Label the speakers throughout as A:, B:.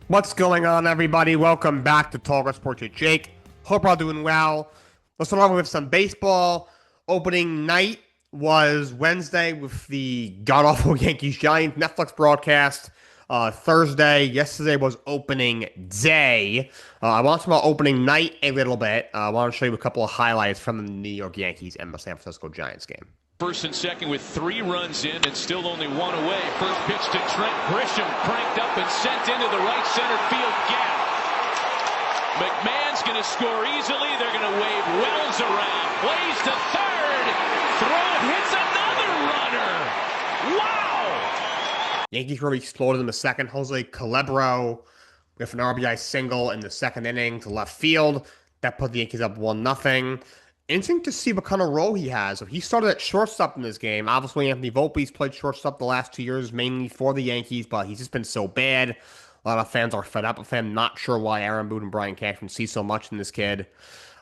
A: What's going on, everybody? Welcome back to Talkin Sports with Jake. Hope you're all doing well. Let's start off with some baseball. Opening night was Wednesday with the god-awful Yankees-Giants Netflix broadcast. Thursday, yesterday was opening day. I want to talk about opening night a little bit. I want to show you a couple of highlights from the New York Yankees and the San Francisco Giants game.
B: First and second with 3 runs in and still only 1 away. First pitch to Trent Grisham, cranked up and sent into the right center field gap. McMahon's going to score easily. They're going to wave Wells around. Plays to third. Throw hits another runner. Wow!
A: Yankees really exploded in the second. Jose Calabro with an RBI single in the second inning to left field. That put the Yankees up 1-0. Interesting to see what kind of role he has. So he started at shortstop in this game. Obviously, Anthony Volpe's played shortstop the last 2 years, mainly for the Yankees, but he's just been so bad. A lot of fans are fed up with him. Not sure why Aaron Boone and Brian Cashman see so much in this kid.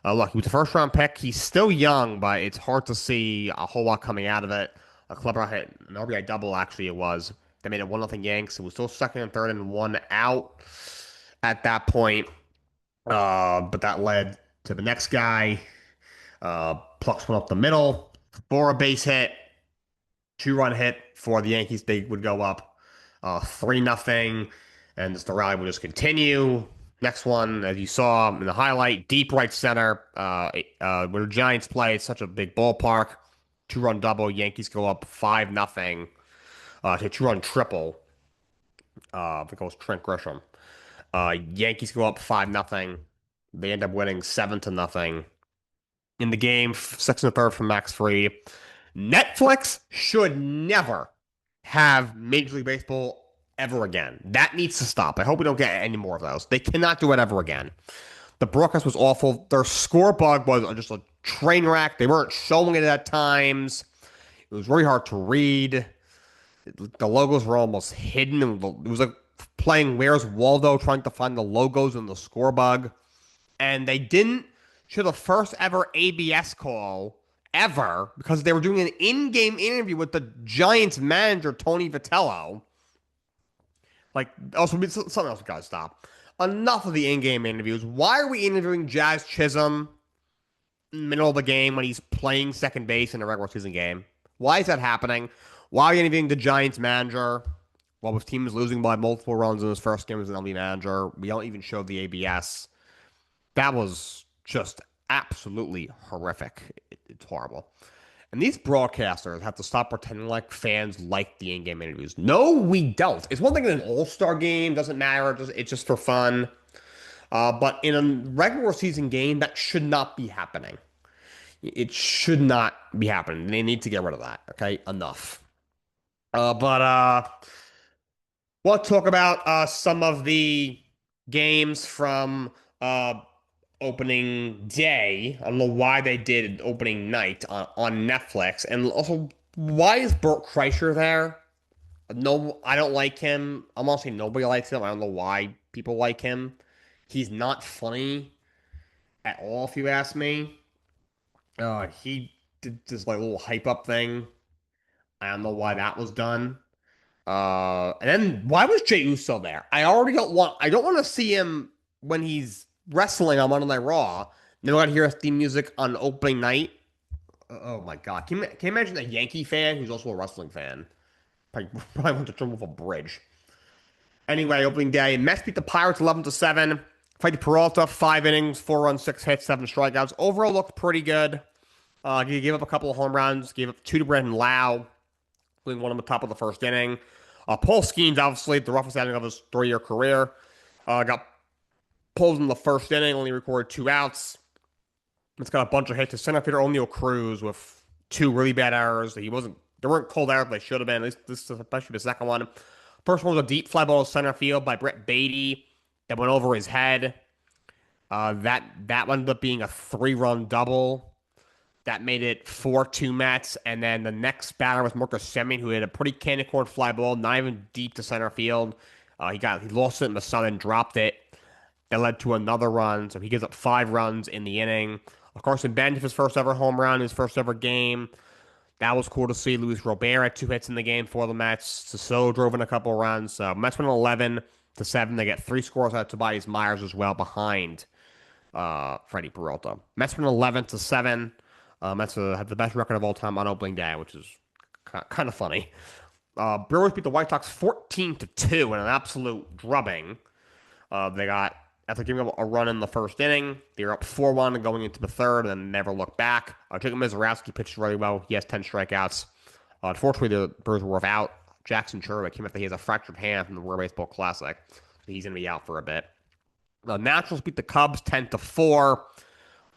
A: Look, he was a first-round pick. He's still young, but it's hard to see a whole lot coming out of it. A clever hit, an RBI double, actually, it was. They made it 1-0 Yanks. It was still second and third and 1 out at that point. But that led to the next guy. Plucks one up the middle for a base hit. 2-run hit for the Yankees. They would go up 3-0. And the rally would just continue. Next one, as you saw in the highlight, deep right center. Where the Giants play, it's such a big ballpark. 2-run double. Yankees go up 5-0. To 2-run triple. I think it was Trent Grisham. Yankees go up 5-0. They end up winning 7-0. In the game, 6 and a third from Max Fried. Netflix should never have Major League Baseball ever again. That needs to stop. I hope we don't get any more of those. They cannot do it ever again. The broadcast was awful. Their score bug was just a train wreck. They weren't showing it at times. It was very hard to read. The logos were almost hidden. It was like playing Where's Waldo, trying to find the logos in the score bug. And they didn't show the first ever ABS call ever because they were doing an in-game interview with the Giants manager, Tony Vitello. Like, also, something else we gotta stop. Enough of the in-game interviews. Why are we interviewing Jazz Chisholm in the middle of the game when he's playing second base in a regular season game? Why is that happening? Why are we interviewing the Giants manager while his team is losing by multiple runs in his first game as an LB manager? We don't even show the ABS. That was just absolutely horrific. It's horrible. And these broadcasters have to stop pretending like fans like the in-game interviews. No, we don't. It's one thing in an all-star game. Doesn't matter. It's just for fun. But in a regular season game, that should not be happening. It should not be happening. They need to get rid of that. Okay? Enough. But we'll talk about some of the games from opening day. I don't know why they did opening night on Netflix. And also, why is Bert Kreischer there? No, I don't like him. I'm not saying nobody likes him. I don't know why people like him. He's not funny at all, if you ask me. He did this like little hype up thing. I don't know why that was done. And then why was Jey Uso there? I don't want to see him when he's wrestling on Monday Night Raw. Then we got to hear his theme music on opening night. Oh my God. Can you imagine a Yankee fan who's also a wrestling fan? Probably went to jump off a bridge. Anyway, opening day. Mets beat the Pirates 11-7. Fight Peralta, 5 innings, 4 runs, 6 hits, 7 strikeouts. Overall looked pretty good. He gave up a couple of home runs. Gave up 2 to Brandon Lau, including one on the top of the first inning. Paul Skeens, obviously, the roughest outing of his 3-year career. Got pulled in the first inning, only recorded 2 outs. It's got a bunch of hits to center fielder O'Neal Cruz with 2 really bad errors. They weren't called errors, but they should have been. At least this is especially the second one. First one was a deep fly ball to center field by Brett Beatty that went over his head. That ended up being a 3-run double. That made it 4-2 Mets. And then the next batter was Marcus Semien, who had a pretty candy corn fly ball, not even deep to center field. He lost it in the sun and dropped it. That led to another run. So he gives up 5 runs in the inning. Of course, in Bench, his first ever home run, his first ever game. That was cool to see. Luis Robert had 2 hits in the game for the Mets. Soso drove in a couple runs. Mets went 11. to 7. They get 3 scores out of Tobias Myers as well behind Freddie Peralta. Mets win 11 to 7. Mets have the best record of all time on opening day, which is kind of funny. Brewers beat the White Sox 14 to 2 in an absolute drubbing. They got after giving up a run in the first inning, they were up 4-1 going into the third, and never looked back. Jacob Mizorowski pitched really well. He has 10 strikeouts. Unfortunately, the Brewers were without Jackson Churchill. Came after he has a fractured hand from the World Baseball Classic. So he's going to be out for a bit. The Nationals beat the Cubs 10 to 4.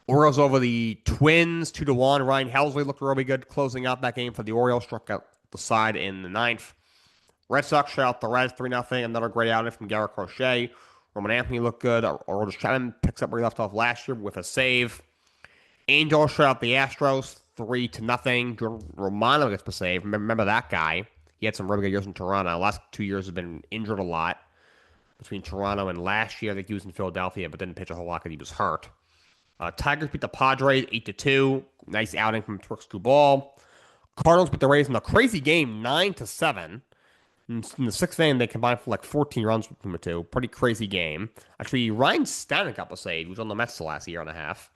A: Orioles over the Twins 2-1. Ryan Helsley looked really good closing out that game for the Orioles. Struck out the side in the ninth. Red Sox shut out the Reds 3-0. Another great outing from Garrett Crochet. Roman Anthony looked good. Aroldis Chapman picks up where he left off last year with a save. Angels shut out the Astros 3-0. Jordan Romano gets the save. Remember that guy. He had some really good years in Toronto. The last 2 years have been injured a lot. Between Toronto and last year, I think he was in Philadelphia, but didn't pitch a whole lot because he was hurt. Tigers beat the Padres 8-2. Nice outing from Twix Ball. Cardinals beat the Rays in a crazy game 9-7. In the sixth inning, they combined for like 14 runs between the two. Pretty crazy game. Actually, Ryan Stanek got the save. He was on the Mets the last year and a half.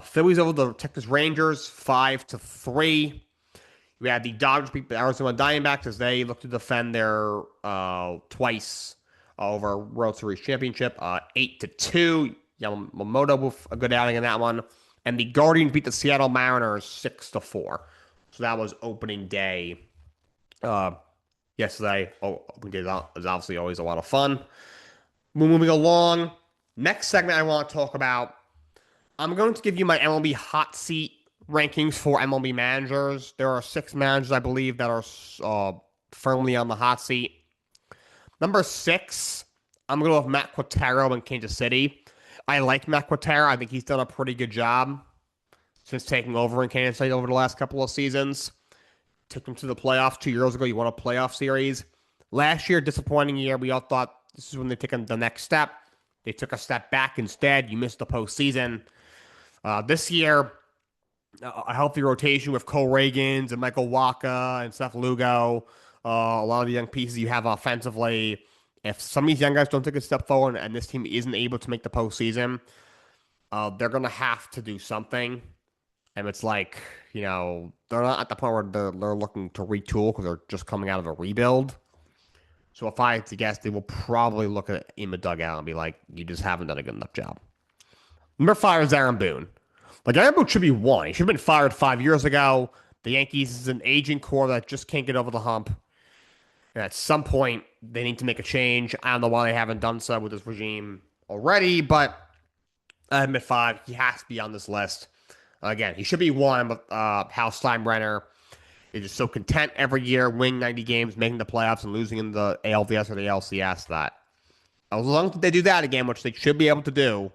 A: Phillies over the Texas Rangers 5-3. We had the Dodgers beat the Arizona Diamondbacks as they look to defend their twice over World Series championship. 8-2. Yamamoto with a good outing in that one. And the Guardians beat the Seattle Mariners 6-4. So that was opening day. Yesterday, we did that. It was obviously always a lot of fun. Moving along, next segment I want to talk about, I'm going to give you my MLB hot seat rankings for MLB managers. There are 6 managers, I believe, that are firmly on the hot seat. Number 6, I'm going to go with Matt Quatraro in Kansas City. I like Matt Quatraro. I think he's done a pretty good job since taking over in Kansas City over the last couple of seasons. Took them to the playoffs 2 years ago. You won a playoff series. Last year, disappointing year. We all thought this is when they take the next step. They took a step back instead. You missed the postseason. This year, a healthy rotation with Cole Reagans and Michael Wacha and Seth Lugo. A lot of the young pieces you have offensively. If some of these young guys don't take a step forward and this team isn't able to make the postseason, they're going to have to do something. And it's like, they're not at the point where they're looking to retool because they're just coming out of a rebuild. So if I had to guess, they will probably look at in the dugout and be like, you just haven't done a good enough job. Number 5 is Aaron Boone. Like, Aaron Boone should be 1. He should have been fired 5 years ago. The Yankees is an aging core that just can't get over the hump. And at some point, they need to make a change. I don't know why they haven't done so with this regime already, but I admit 5. He has to be on this list. Again, he should be 1, but Hal Steinbrenner is just so content every year, winning 90 games, making the playoffs, and losing in the ALVS or the LCS that as long as they do that again, which they should be able to do,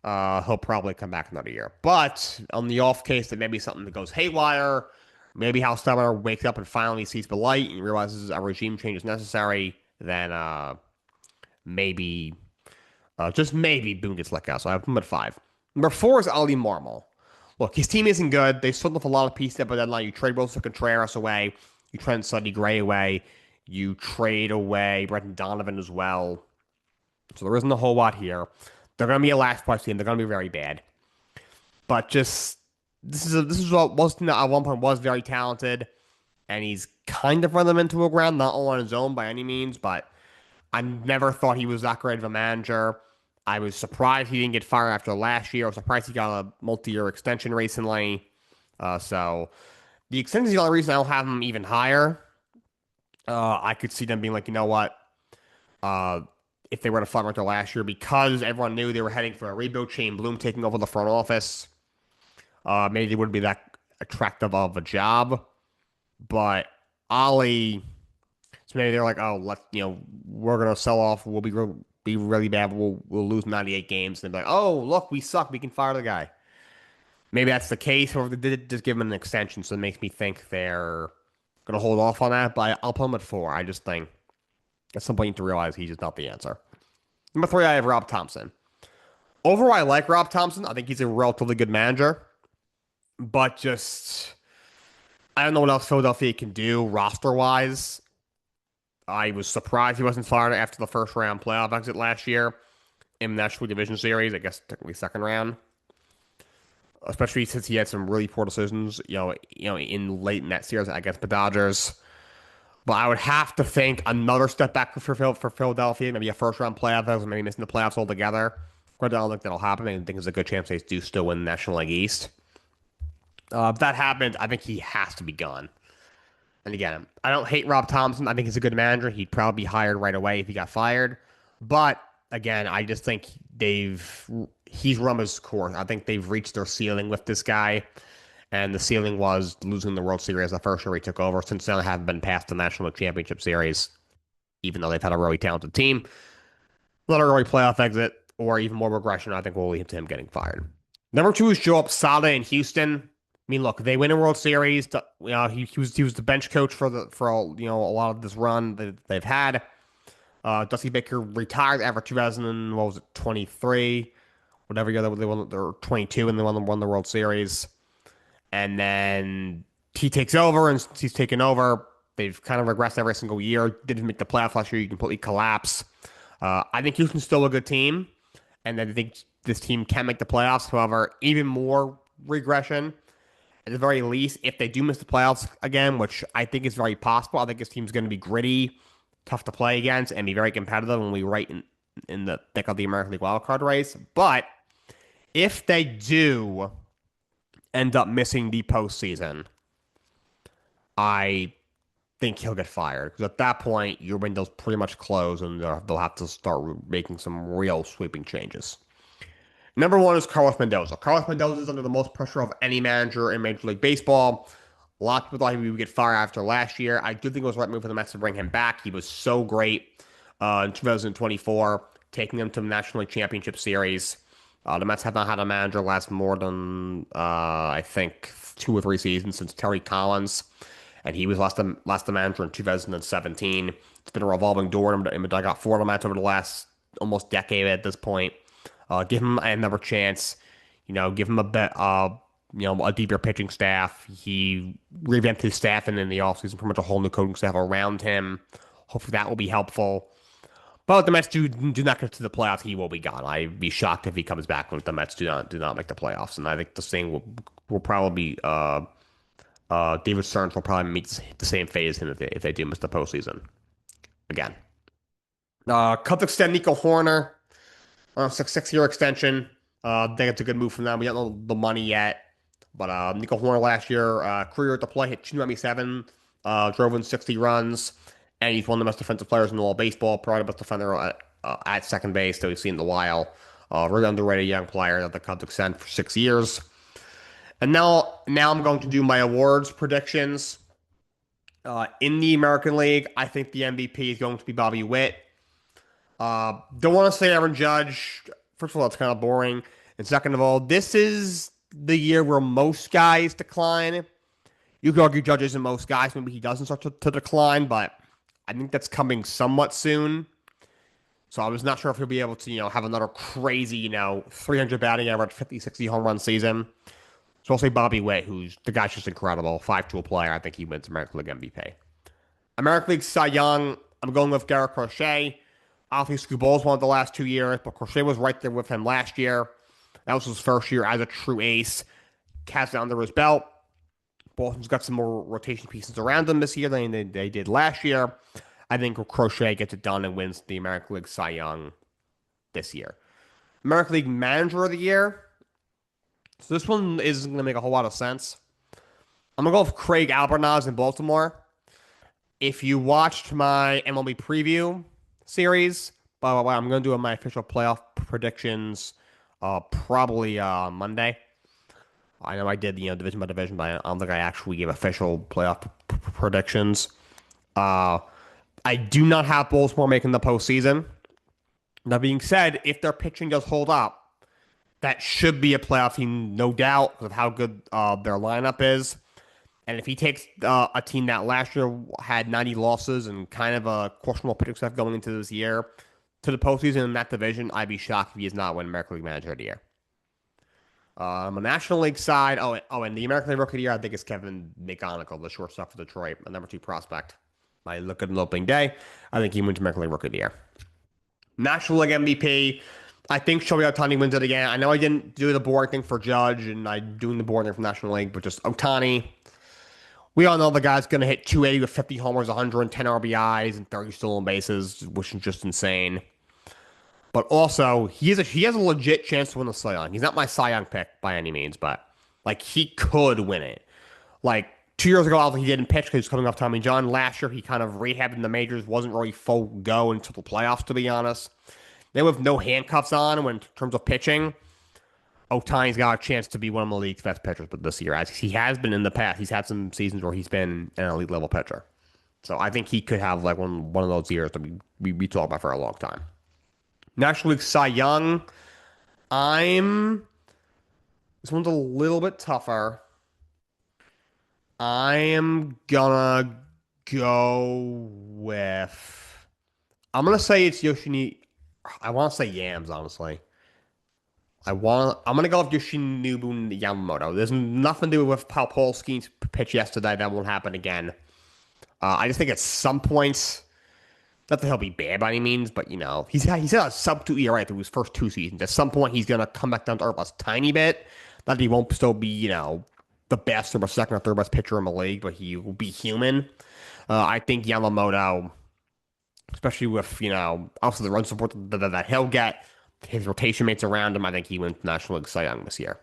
A: he'll probably come back another year. But on the off case that maybe something that goes haywire, maybe Hal Steinbrenner wakes up and finally sees the light and realizes a regime change is necessary, then just maybe Boone gets let go. So I have him at 5. Number 4 is Ali Marmol. Look, his team isn't good. They sold off a lot of pieces at the deadline. You trade Wilson Contreras away. You trade Sonny Gray away. You trade away Brenton Donovan as well. So there isn't a whole lot here. They're going to be a last place team. They're going to be very bad. But just this is what Wilson at one point was very talented, and he's kind of run them into a ground, not all on his own by any means. But I never thought he was that great of a manager. I was surprised he didn't get fired after last year. I was surprised he got a multi-year extension recently. So the extension is the only reason I don't have him even higher. I could see them being like, you know what? If they were to fire him after last year, because everyone knew they were heading for a rebuild, Shane Bloom taking over the front office, maybe they wouldn't be that attractive of a job. But Ollie, so maybe they're like, oh, we're gonna sell off. We'll be really bad. We'll lose 98 games. And they'll be like, oh, look, we suck. We can fire the guy. Maybe that's the case, or if they did just give him an extension, so it makes me think they're going to hold off on that. But I'll put him at 4. I just think at some point you need to realize he's just not the answer. Number 3, I have Rob Thompson. Overall, I like Rob Thompson. I think he's a relatively good manager. But just, I don't know what else Philadelphia can do roster-wise. I was surprised he wasn't fired after the first round playoff exit last year in the National League Division Series. I guess technically second round, especially since he had some really poor decisions. In late in that series against the Dodgers. But I would have to think another step back for Philadelphia, maybe a first round playoff, maybe missing the playoffs altogether. But I don't think that'll happen. I think there's a good chance they do still win the National League East. If that happens, I think he has to be gone. And again, I don't hate Rob Thompson. I think he's a good manager. He'd probably be hired right away if he got fired. But again, I just think he's run his course. I think they've reached their ceiling with this guy. And the ceiling was losing the World Series the first year he took over. Since then, they haven't been past the National Championship Series, even though they've had a really talented team. Not a really playoff exit or even more regression, I think will lead to him getting fired. Number two is Joe Upsada in Houston. I mean, look, they win a World Series. He was the bench coach for a lot of this run that they've had. Dusty Baker retired after 2000. What was it, 23? Whatever year they won, they're 22 and they won the World Series. And then he takes over, and he's taken over. They've kind of regressed every single year. Didn't make the playoffs last year. You completely collapse. I think Houston's still a good team, and I think this team can make the playoffs. However, even more regression. At the very least, if they do miss the playoffs again, which I think is very possible, I think this team's going to be gritty, tough to play against, and be very competitive when we right in the thick of the American League wildcard race. But if they do end up missing the postseason, I think he'll get fired because at that point your window's pretty much closed and they'll have to start making some real sweeping changes. Number one is Carlos Mendoza. Carlos Mendoza is under the most pressure of any manager in Major League Baseball. A lot of people thought he would get fired after last year. I do think it was the right move for the Mets to bring him back. He was so great in 2024, taking them to the National League Championship Series. The Mets have not had a manager last more than I think 2 or 3 seasons since Terry Collins, and he was last the manager in 2017. It's been a revolving door, and I got four of the Mets over the last almost decade at this point. Give him another chance. Give him a bit, a deeper pitching staff. He revamped his staff and in the offseason, pretty much a whole new coaching staff around him. Hopefully that will be helpful. But if the Mets do not get to the playoffs, he will be gone. I'd be shocked if he comes back when the Mets do not make the playoffs. And I think the same will probably be David Stearns will probably meet the same fate as him if they do miss the postseason again. Cubs extend Nico Horner on a 6-year extension. I think it's a good move from them. We don't know the money yet. But Nico Horner last year, career at the plate, hit 297, drove in 60 runs, and he's one of the best defensive players in all baseball, probably the best defender at second base that we've seen in a while. Really underrated young player that the Cubs extend for 6 years. And now I'm going to do my awards predictions. In the American League, I think the MVP is going to be Bobby Witt. Don't want to say Aaron Judge. First of all, it's kind of boring. And second of all, this is the year where most guys decline. You could argue Judge isn't most guys. Maybe he doesn't start to decline, but I think that's coming somewhat soon. So I was not sure if he'll be able to, have another crazy, 300 batting average, 50, 60 home run season. So I'll say Bobby Witt, the guy's just incredible. 5-tool player. I think he wins American League MVP. American League Cy Young, I'm going with Garrett Crochet. Obviously, Skubals won the last 2 years, but Crochet was right there with him last year. That was his first year as a true ace. Has it under his belt. Boston's got some more rotation pieces around them this year than they did last year. I think Crochet gets it done and wins the American League Cy Young this year. American League Manager of the Year. So this one isn't going to make a whole lot of sense. I'm going to go with Craig Albornoz in Baltimore. If you watched my MLB preview series, blah, blah, blah, I'm going to do my official playoff predictions probably Monday. I know I did, division by division, but I don't think I actually gave official playoff predictions. I do not have Baltimore making the postseason. That being said, if their pitching does hold up, that should be a playoff team, no doubt, because of how good their lineup is. And if he takes a team that last year had 90 losses and kind of a questionable pitching staff going into this year to the postseason in that division, I'd be shocked if he does not win American League Manager of the Year. On the National League side, and the American League Rookie of the Year, I think is Kevin McGonigal, the shortstop for Detroit, a number 2 prospect. I look at an opening day. I think he wins American League Rookie of the Year. National League MVP. I think Shohei Ohtani wins it again. I know I didn't do the boring thing for Judge, and I'm doing the boring thing for National League, but just Ohtani. We all know the guy's going to hit 280 with 50 homers, 110 RBIs, and 30 stolen bases, which is just insane. But also, he has a legit chance to win the Cy Young. He's not my Cy Young pick by any means, but like he could win it. Like 2 years ago, obviously he didn't pitch because he was coming off Tommy John. Last year, he kind of rehabbed in the majors, wasn't really full go until the playoffs, to be honest. Then with no handcuffs on, when in terms of pitching, Otani's got a chance to be one of the league's best pitchers. But this year, as he has been in the past, he's had some seasons where he's been an elite level pitcher. So I think he could have like one of those years that we talk about for a long time. National League Cy Young. I'm This one's a little bit tougher. I am gonna go with. I'm gonna say it's Yoshini. I want to say Yams, honestly. I'm gonna go with Yoshinobu Yamamoto. There's nothing to do with Palpolski's pitch yesterday. That won't happen again. I just think at some points, not that he'll be bad by any means, but he's had a sub 2 ERA through his first 2 seasons. At some point, he's gonna come back down to earth a tiny bit. Not that he won't still be the best or second or third best pitcher in the league, but he will be human. I think Yamamoto, especially with also the run support that he'll get, his rotation mates around him, I think he wins National League Cy Young this year.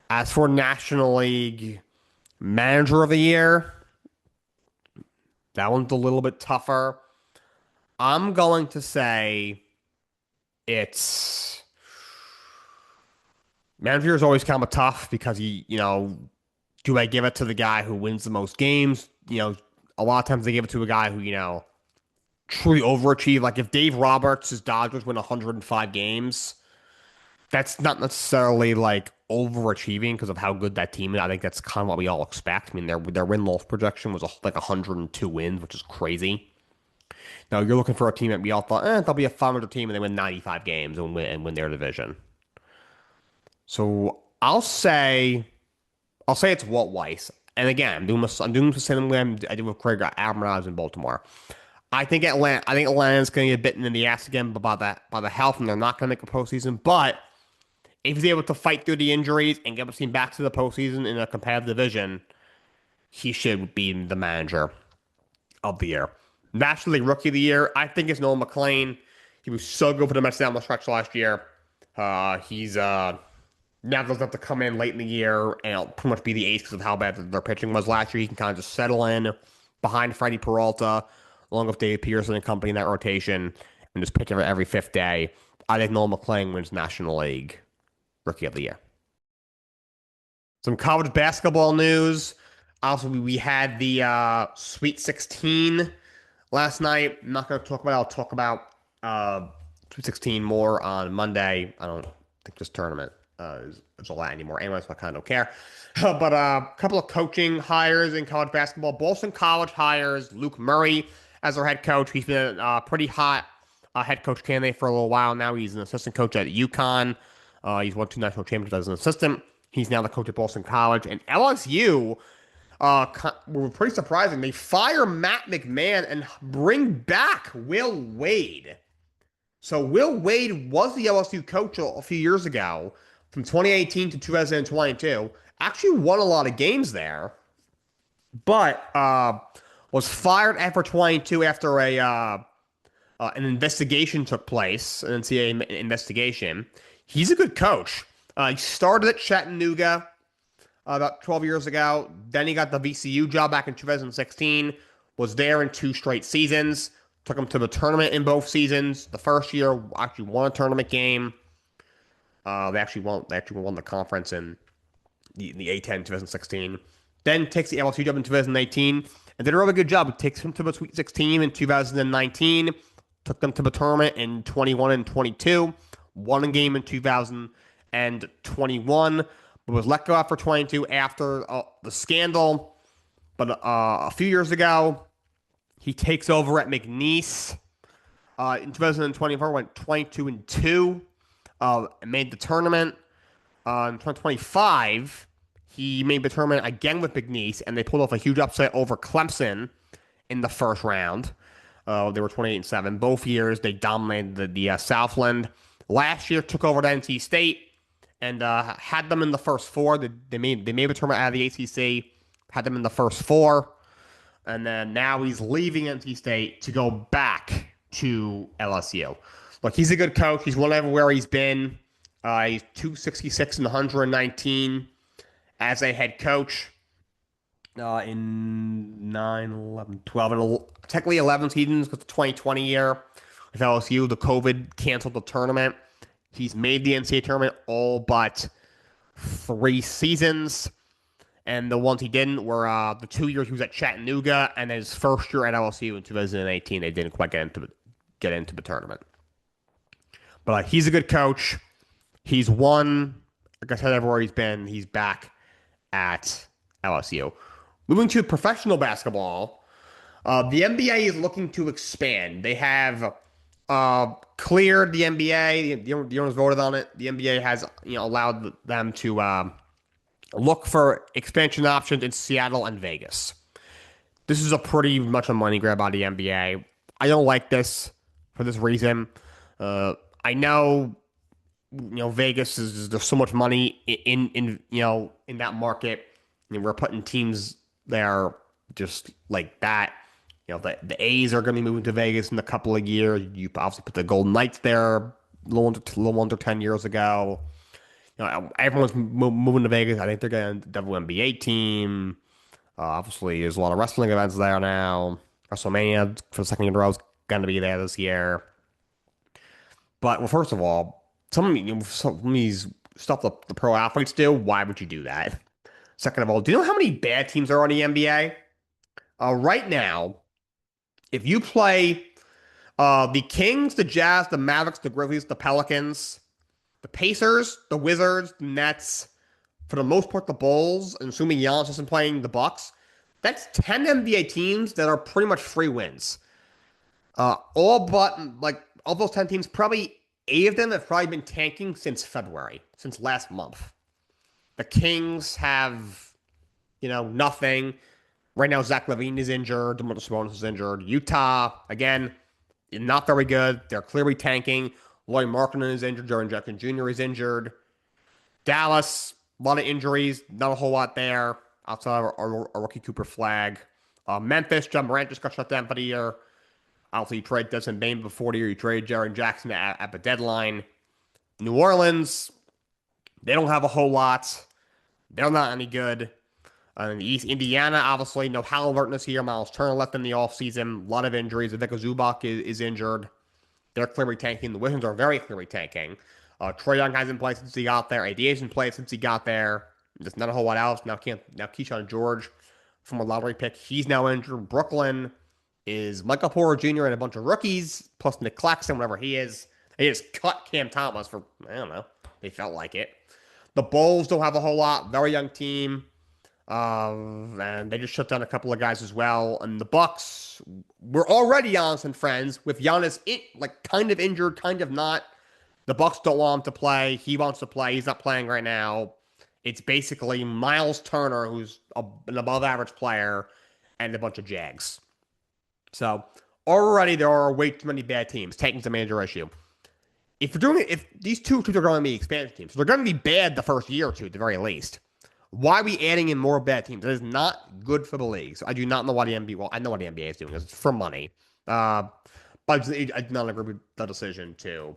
A: As for National League Manager of the Year, that one's a little bit tougher. I'm going to say it's manager is always kind of tough because do I give it to the guy who wins the most games? A lot of times they give it to a guy who truly overachieved. Like if Dave Roberts' Dodgers win 105 games, that's not necessarily like overachieving because of how good that team is. I think that's kind of what we all expect. I mean, their win-loss projection was like 102 wins, which is crazy. Now you're looking for a team that we all thought, they'll be a 500 team and they win 95 games and win their division. So I'll say it's Walt Weiss. And again, I'm doing the same way I did with Craig Alvarez in Baltimore. I think Atlanta's going to get bitten in the ass again by the health, and they're not going to make a postseason. But if he's able to fight through the injuries and get the team back to the postseason in a competitive division, he should be the manager of the year. National League Rookie of the Year, I think it's Nolan McLean. He was so good for the Mets down the stretch last year. He's now doesn't have to come in late in the year and pretty much be the ace because of how bad their pitching was last year. He can kind of just settle in behind Freddie Peralta, along with Dave Pearson and company in that rotation, and just pitch every fifth day. I think Nolan McLean wins National League Rookie of the Year. Some college basketball news. Also, we had the Sweet 16 last night. I'm not going to talk about it. I'll talk about Sweet 16 more on Monday. I don't think this tournament is all that anymore. Anyway, so I kind of don't care. But a couple of coaching hires in college basketball. Boston College hires Luke Murray as their head coach. He's been a pretty hot head coach candidate for a little while now. He's an assistant coach at UConn. He's won 2 national championships as an assistant. He's now the coach at Boston College. And LSU were pretty surprising. They fire Matt McMahon and bring back Will Wade. So Will Wade was the LSU coach a few years ago, from 2018 to 2022. Actually won a lot of games there, but was fired after 22 after an investigation took place, an NCAA investigation. He's a good coach. He started at Chattanooga about 12 years ago. Then he got the VCU job back in 2016. Was there in 2 straight seasons. Took him to the tournament in both seasons. The first year actually won a tournament game. They actually won the conference in the A10 2016. Then takes the LSU job in 2018 and did a really good job. It takes him to the Sweet 16 in 2019. Took them to the tournament in 21 and 22. Won a game in 2021, but was let go after 22 after the scandal. But a few years ago, he takes over at McNeese. In 2024, went 22 and 2. Made the tournament. In 2025, he made the tournament again with McNeese, and they pulled off a huge upset over Clemson in the first round. They were 28-7. Both years they dominated the Southland. Last year took over the NC State and had them in the first four. They made a tournament out of the ACC. Had them in the first four, and then now he's leaving NC State to go back to LSU. Look, he's a good coach. He's won everywhere he's been. He's 266 and 119 as a head coach in 9, 11, 12, and technically 11 seasons because the 2020 year with LSU, the COVID canceled the tournament. He's made the NCAA tournament all but 3 seasons, and the ones he didn't were the 2 years he was at Chattanooga and his first year at LSU in 2018. They didn't quite get into the tournament, but he's a good coach. He's won, like I said, everywhere he's been. He's back at LSU. Moving to professional basketball, the NBA is looking to expand. They have cleared the NBA. The owners voted on it. The NBA has allowed them to look for expansion options in Seattle and Vegas. This is a pretty much a money grab by the NBA. I don't like this for this reason. I know Vegas is there's so much money in that market. We're putting teams there just like that. The A's are going to be moving to Vegas in a couple of years. You obviously put the Golden Knights there a little under 10 years ago. Everyone's moving to Vegas. I think they're getting the WNBA team. Obviously, there's a lot of wrestling events there now. WrestleMania for the second year in a row is going to be there this year. But well, first of all, some of these stuff the pro athletes do. Why would you do that? Second of all, do you know how many bad teams are on the NBA? Right now, if you play the Kings, the Jazz, the Mavericks, the Grizzlies, the Pelicans, the Pacers, the Wizards, the Nets, for the most part, the Bulls, and assuming Giannis isn't playing the Bucks, that's 10 NBA teams that are pretty much free wins. All but like all those 10 teams, probably 8 of them have probably been tanking since February, since last month. The Kings have, nothing. Right now, Zach LaVine is injured. DeMarcus Sabonis is injured. Utah, again, not very good. They're clearly tanking. Lloyd Markkinen is injured. Jaren Jackson Jr. is injured. Dallas, a lot of injuries. Not a whole lot there outside of our rookie Cooper Flag. Memphis, John Morant just got shut down for the year. Obviously, you trade Desmond Bane before the year. You trade Jaren Jackson at the deadline. New Orleans, they don't have a whole lot. They're not any good. In the East, Indiana, obviously, no Halliburton is here. Miles Turner left in the offseason. A lot of injuries. Ivica Zubac is injured. They're clearly tanking. The Wizards are very clearly tanking. Trae Young hasn't played since he got there. AD hasn't played since he got there. There's not a whole lot else. Now Keyshawn George, from a lottery pick, he's now injured. Brooklyn is Michael Porter Jr. and a bunch of rookies, plus Nick Claxton, whatever he is. They just cut Cam Thomas for, I don't know, they felt like it. The Bulls don't have a whole lot. Very young team. And they just shut down a couple of guys as well. And the Bucks were already Giannis and friends with Giannis, kind of injured, kind of not. The Bucks don't want him to play. He wants to play. He's not playing right now. It's basically Miles Turner, who's an above-average player, and a bunch of Jags. So already there are way too many bad teams. Tanking's a major issue. If these two teams are going to be expansion teams, so they're going to be bad the first year or two at the very least. Why are we adding in more bad teams? That is not good for the league. So I do not know why the NBA. Well, I know what the NBA is doing. It's for money. But I do not agree with the decision to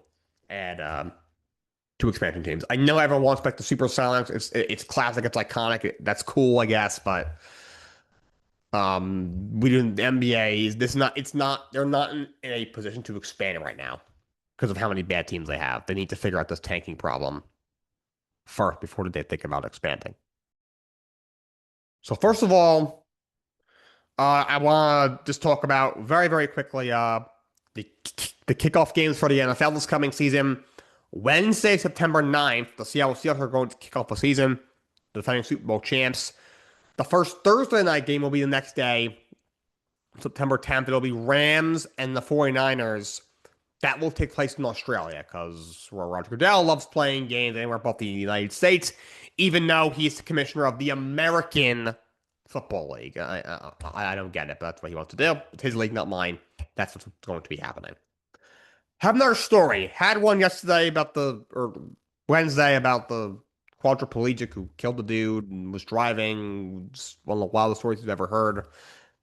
A: add two expansion teams. I know everyone wants back to Super Silence. It's classic. It's iconic. That's cool, I guess. But we do the NBA is this not. It's not. They're not in a position to expand it right now because of how many bad teams they have. They need to figure out this tanking problem first before they think about expanding. So first of all, I want to just talk about very, very quickly the kickoff games for the NFL this coming season. Wednesday, September 9th, the Seattle Seahawks are going to kick off the season, the defending Super Bowl champs. The first Thursday night game will be the next day, September 10th. It'll be Rams and the 49ers. That will take place in Australia because Roger Goodell loves playing games anywhere but the United States, even though he's the commissioner of the American football league. I don't get it, but that's what he wants to do. It's his league, not mine. That's what's going to be happening. Have another story. Had one yesterday about or Wednesday about the quadriplegic who killed the dude and was driving. Just one of the wildest stories you've ever heard.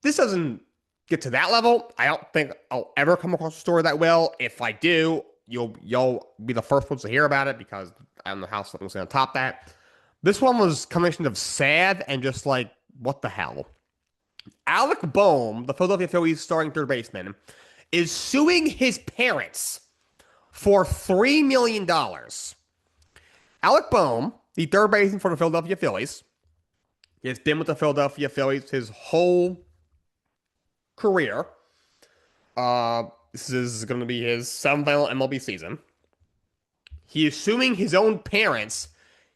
A: This doesn't get to that level. I don't think I'll ever come across a story that will. If I do, you'll be the first ones to hear about it because I don't know how something's going to top that. This one was combination of sad and just like, what the hell? Alec Boehm, the Philadelphia Phillies starting third baseman, is suing his parents for $3 million. Alec Boehm, the third baseman for the Philadelphia Phillies, has been with the Philadelphia Phillies his whole career. This is going to be his seventh final MLB season. He is suing his own parents.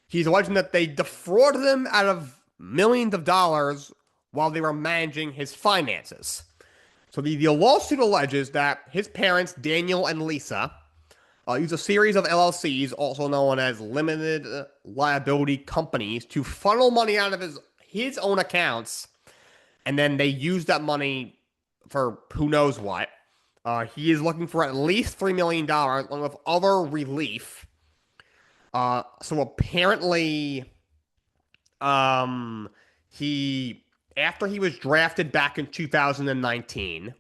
A: He's alleging that they defrauded him out of millions of dollars while they were managing his finances. So the lawsuit alleges that his parents, Daniel and Lisa, use a series of LLCs, also known as limited liability companies, to funnel money out of his own accounts, and then they use that money for who knows what. He is looking for at least $3 million along with other relief. So apparently, he after he was drafted back in 2019,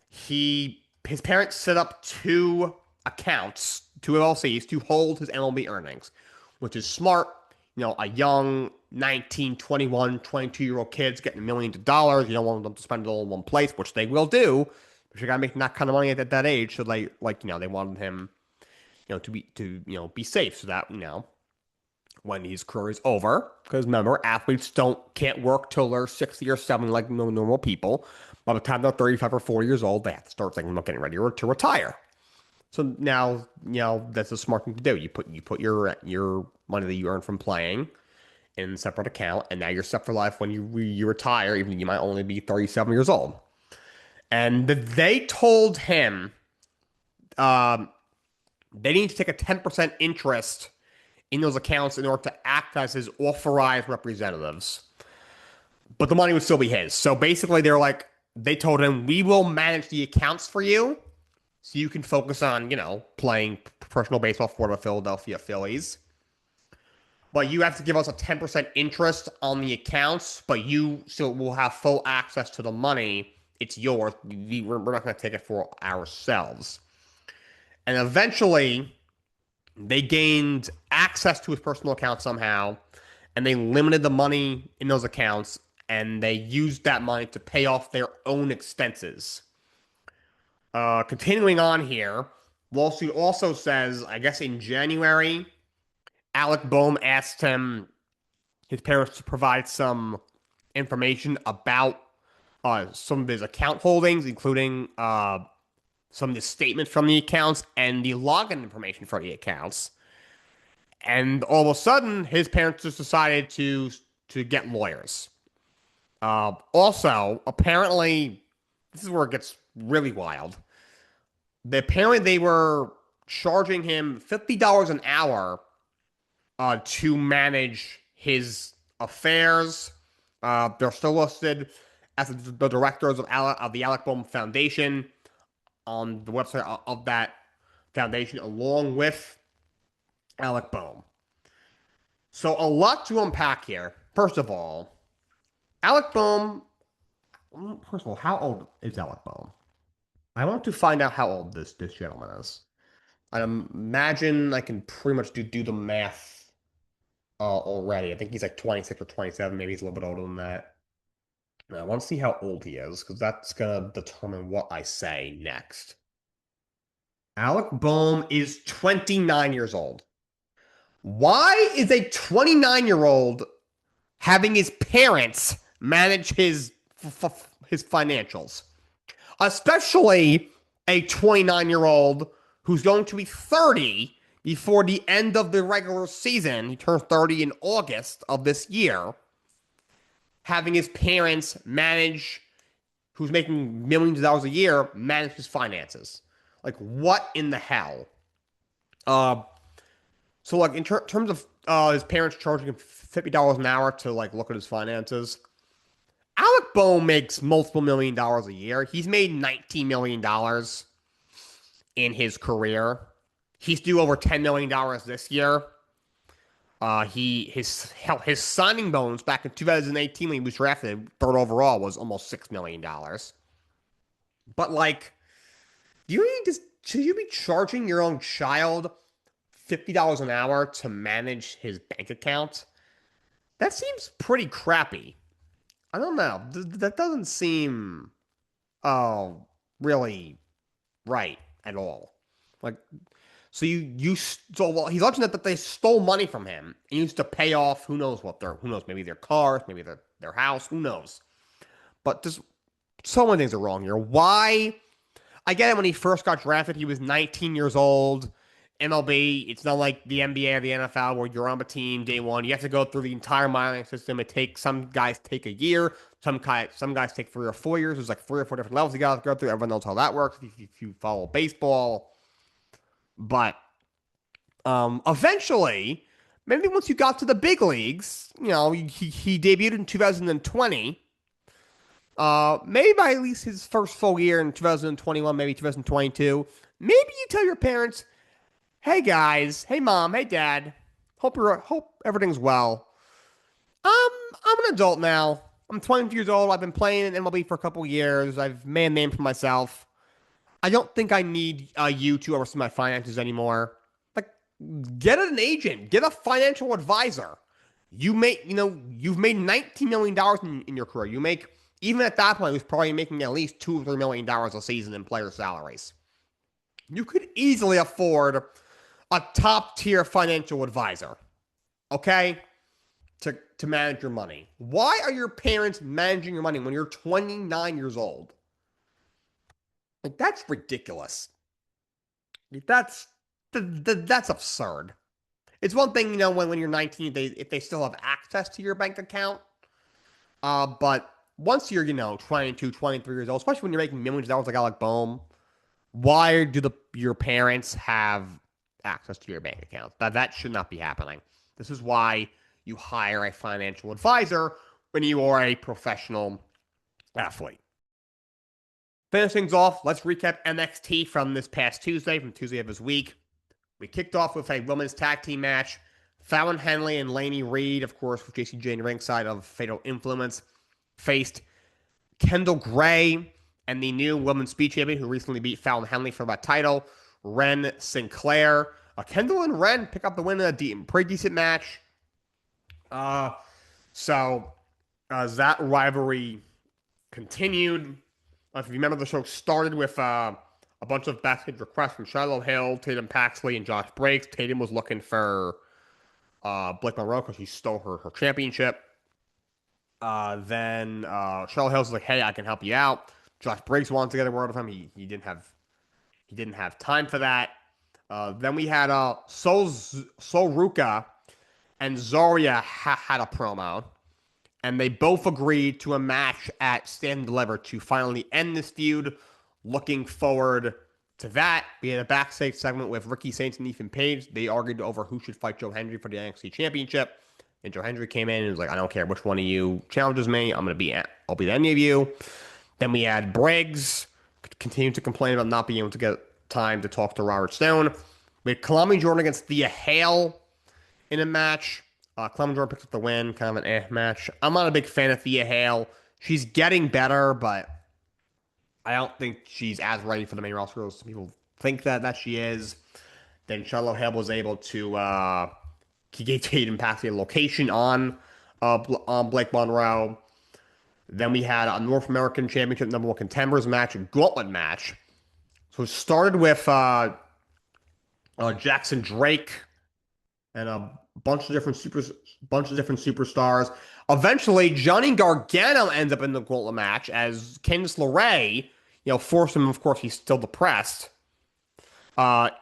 A: his parents set up two accounts, two LLCs, to hold his MLB earnings, which is smart. You know, a young 19, 21, 22-year-old kids getting millions of dollars. You don't want them to spend it all in one place, which they will do. But you gotta make that kind of money at that age. So they they wanted him, to be safe, so that when his career is over, because remember, athletes can't work till they're 60 or 70 like normal people. By the time they're 35 or 40 years old, they have to start thinking about getting ready to retire. So now, that's a smart thing to do. You put your money that you earn from playing in a separate account, and now you're set for life when you retire, even though you might only be 37 years old. And they told him they need to take a 10% interest in those accounts in order to act as his authorized representatives. But the money would still be his. So basically, they told him, we will manage the accounts for you so you can focus on, playing professional baseball for the Philadelphia Phillies. But you have to give us a 10% interest on the accounts, but you still will have full access to the money. It's yours. We're not going to take it for ourselves. And eventually, they gained access to his personal account somehow, and they limited the money in those accounts, and they used that money to pay off their own expenses. Continuing on here, lawsuit also says, I guess in January, Alec Boehm asked his parents to provide some information about some of his account holdings, including some of the statements from the accounts and the login information for the accounts. And all of a sudden, his parents just decided to get lawyers. Also, apparently, this is where it gets really wild. Apparently, they were charging him $50 an hour to manage his affairs. They're still listed as the directors of the Alec Boehm Foundation on the website of that foundation, along with Alec Boehm. So a lot to unpack here. First of all, Alec Boehm. First of all, how old is Alec Boehm? I want to find out how old this gentleman is. I imagine I can pretty much do the math already. I think he's like 26 or 27. Maybe he's a little bit older than that. Now, I want to see how old he is, because that's going to determine what I say next. Alec Boehm is 29 years old. Why is a 29-year-old having his parents manage his financials? Especially a 29-year-old who's going to be 30 before the end of the regular season. He turns 30 in August of this year. Having his parents who's making millions of dollars a year, manage his finances. Like, what in the hell? So, like, in terms of his parents charging him $50 an hour to, like, look at his finances, Alec Bohm makes multiple $1 million a year. He's made $19 million in his career. He's due over $10 million this year. His signing bonus back in 2018 when he was drafted third overall was almost $6 million. But like, do you need to should you be charging your own child $50 an hour to manage his bank account? That seems pretty crappy. I don't know. That doesn't seem really right at all. Like, so well, he's alleging that they stole money from him and used to pay off who knows, maybe their cars, maybe their house, who knows. But just so many things are wrong here. Why? I get it. When he first got drafted, he was 19 years old. MLB, it's not like the NBA or the NFL where you're on a team day one. You have to go through the entire minor system. It takes some guys take a year, some guys take 3 or 4 years. There's like 3 or 4 different levels you got to go through. Everyone knows how that works if you follow baseball. But eventually, maybe once you got to the big leagues, he debuted in 2020. Maybe by at least his first full year in 2021, maybe 2022. Maybe you tell your parents, "Hey guys, hey mom, hey dad, hope everything's well. I'm an adult now. I'm 22 years old. I've been playing in MLB for a couple years. I've made a name for myself. I don't think I need you to oversee my finances anymore. Like, get an agent, get a financial advisor. You've made $19 million in your career. Even at that point, he was probably making at least $2 or $3 million a season in player salaries. You could easily afford a top tier financial advisor, okay, to manage your money. Why are your parents managing your money when you're 29 years old? Like, that's ridiculous. That's absurd. It's one thing, when you're 19, if they still have access to your bank account. But once you're, 22, 23 years old, especially when you're making millions of dollars like Alec Bohm, why do your parents have access to your bank account? That should not be happening. This is why you hire a financial advisor when you are a professional athlete. Finish things off, let's recap NXT from this past Tuesday, from Tuesday of this week. We kicked off with a women's tag team match. Fallon Henley and Lainey Reed, of course, with JC Jane ringside of Fatal Influence, faced Kendall Gray and the new women's speed champion who recently beat Fallon Henley for that title, Ren Sinclair. Kendall and Ren pick up the win in a pretty decent match. So that rivalry continued. If you remember, the show started with a bunch of backstage requests from Shiloh Hill, Tatum Paxley, and Josh Briggs. Tatum was looking for Blake Monroe because he stole her championship. Then Shiloh Hill was like, "Hey, I can help you out." Josh Briggs wanted to get a word with him. He didn't have time for that. Then we had Sol Ruka and Zarya had a promo, and they both agreed to a match at Stand and Deliver to finally end this feud. Looking forward to that. We had a backstage segment with Ricky Saints and Ethan Page. They argued over who should fight Joe Hendry for the NXT Championship. And Joe Hendry came in and was like, "I don't care which one of you challenges me. I'll be any of you." Then we had Briggs continue to complain about not being able to get time to talk to Robert Stone. We had Kalami Jordan against Thea Hale in a match. Kalami Jordan picked up the win, kind of an match. I'm not a big fan of Thea Hale. She's getting better, but I don't think she's as ready for the main roster as some people think that she is. Then Shiloh Hill was able to gave Tatum Paxley a location on Blake Monroe. Then we had a North American Championship number one contenders match, a gauntlet match. So it started with Jackson Drake and a bunch of different superstars. Eventually, Johnny Gargano ends up in the gauntlet match as Candice LeRae, forced him. Of course, he's still depressed.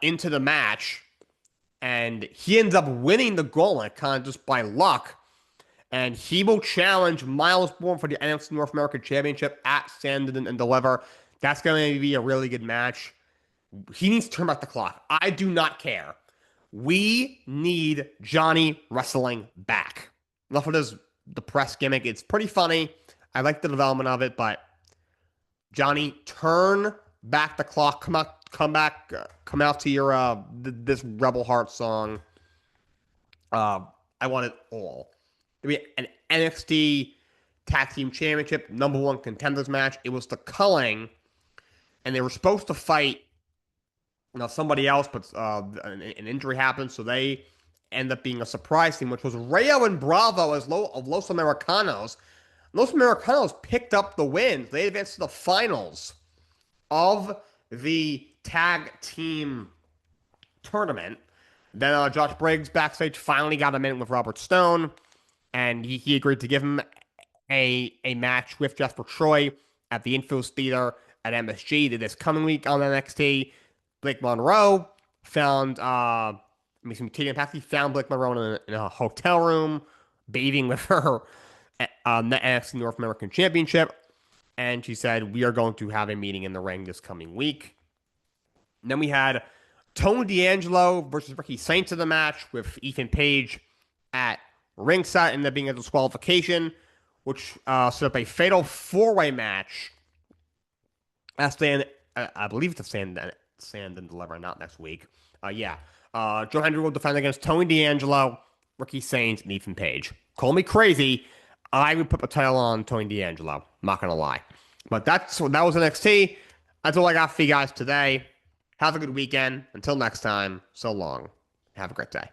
A: Into the match, and he ends up winning the gauntlet kind of just by luck. And he will challenge Miles Bourne for the NXT North American Championship at Stand and Deliver. That's going to be a really good match. He needs to turn back the clock. I do not care. We need Johnny wrestling back. Enough of this depressed gimmick. It's pretty funny. I like the development of it, but Johnny, turn back the clock. Come back, come out to your this Rebel Heart song. Uh, I want it all. To be an NXT Tag Team Championship #1 contenders match. It was the culling, and they were supposed to fight, somebody else, but an injury happened, so they end up being a surprise team, which was Rayo and Bravo as of Los Americanos. Los Americanos picked up the win. They advanced to the finals of the tag team tournament. Then Josh Briggs backstage finally got a minute with Robert Stone, and he agreed to give him a match with Jasper Troy at the Infos Theater at MSG this coming week on NXT. Blake Monroe found Katie Patsy found Blake Monroe in a hotel room, bathing with her the NXT North American Championship, and she said, "We are going to have a meeting in the ring this coming week." And then we had Tony D'Angelo versus Ricky Saints in the match with Ethan Page at ringside, and there being a disqualification, which set up a fatal four-way match. I believe it's a stand and deliver, not next week. Joe Hendry will defend against Tony D'Angelo, Ricky Saints, and Ethan Page. Call me crazy. I would put the title on Tony D'Angelo. Not gonna lie. But that was NXT. That's all I got for you guys today. Have a good weekend. Until next time, so long. Have a great day.